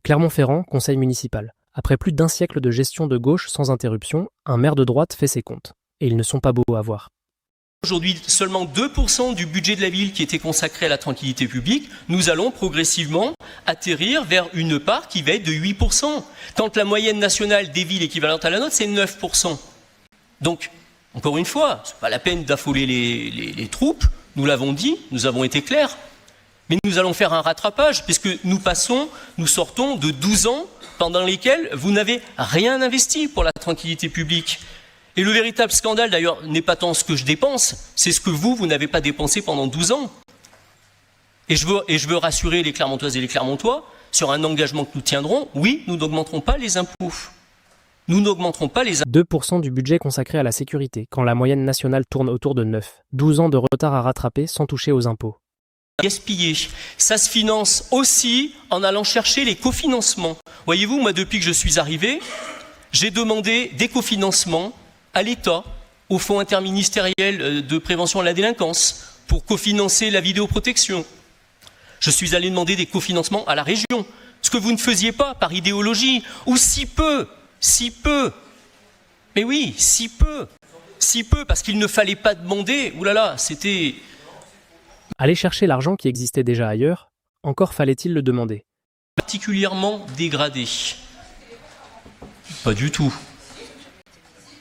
Clermont-Ferrand, conseil municipal. Après plus d'un siècle de gestion de gauche sans interruption, un maire de droite fait ses comptes. Et ils ne sont pas beaux à voir. Aujourd'hui, seulement 2% du budget de la ville qui était consacré à la tranquillité publique, nous allons progressivement atterrir vers une part qui va être de 8%. Quand la moyenne nationale des villes équivalente à la nôtre, c'est 9%. Donc, encore une fois, ce n'est pas la peine d'affoler les troupes, nous l'avons dit, nous avons été clairs. Mais nous allons faire un rattrapage, puisque nous sortons de 12 ans pendant lesquels vous n'avez rien investi pour la tranquillité publique. Et le véritable scandale, d'ailleurs, n'est pas tant ce que je dépense, c'est ce que vous n'avez pas dépensé pendant 12 ans. Et je veux rassurer les Clermontoises et les Clermontois sur un engagement que nous tiendrons. Oui, nous n'augmenterons pas les impôts. Nous n'augmenterons pas les impôts. 2% du budget consacré à la sécurité, quand la moyenne nationale tourne autour de 9. 12 ans de retard à rattraper sans toucher aux impôts. Gaspiller. Ça se finance aussi en allant chercher les cofinancements. Voyez-vous, moi, depuis que je suis arrivé, j'ai demandé des cofinancements à l'État, au Fonds interministériel de prévention de la délinquance, pour cofinancer la vidéoprotection. Je suis allé demander des cofinancements à la région, ce que vous ne faisiez pas par idéologie, ou si peu. Mais oui, si peu, parce qu'il ne fallait pas demander, oulala, c'était... Aller chercher l'argent qui existait déjà ailleurs, encore fallait-il le demander. Particulièrement dégradé. Pas du tout.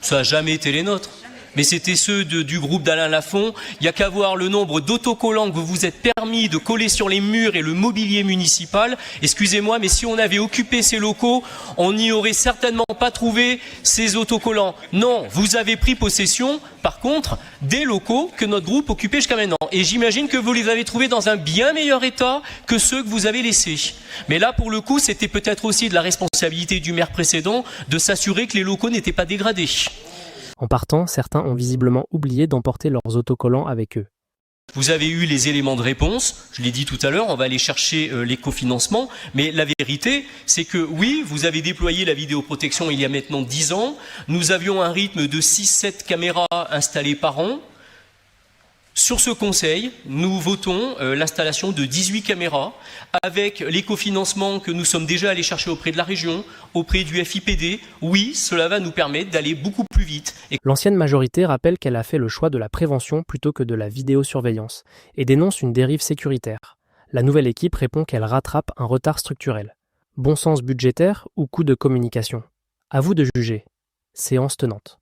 Ça n'a jamais été les nôtres. Mais c'était ceux du groupe d'Alain Lafont. Il n'y a qu'à voir le nombre d'autocollants que vous vous êtes permis de coller sur les murs et le mobilier municipal. Excusez-moi, mais si on avait occupé ces locaux, on n'y aurait certainement pas trouvé ces autocollants. Non, vous avez pris possession, par contre, des locaux que notre groupe occupait jusqu'à maintenant. Et j'imagine que vous les avez trouvés dans un bien meilleur état que ceux que vous avez laissés. Mais là, pour le coup, c'était peut-être aussi de la responsabilité du maire précédent de s'assurer que les locaux n'étaient pas dégradés. En partant, certains ont visiblement oublié d'emporter leurs autocollants avec eux. Vous avez eu les éléments de réponse, je l'ai dit tout à l'heure, on va aller chercher les cofinancements, mais la vérité, c'est que oui, vous avez déployé la vidéoprotection il y a maintenant 10 ans, nous avions un rythme de 6-7 caméras installées par an. Sur ce conseil, nous votons l'installation de 18 caméras avec les cofinancements que nous sommes déjà allés chercher auprès de la région, auprès du FIPD. Oui, cela va nous permettre d'aller beaucoup plus vite. L'ancienne majorité rappelle qu'elle a fait le choix de la prévention plutôt que de la vidéosurveillance et dénonce une dérive sécuritaire. La nouvelle équipe répond qu'elle rattrape un retard structurel. Bon sens budgétaire ou coup de communication ? À vous de juger. Séance tenante.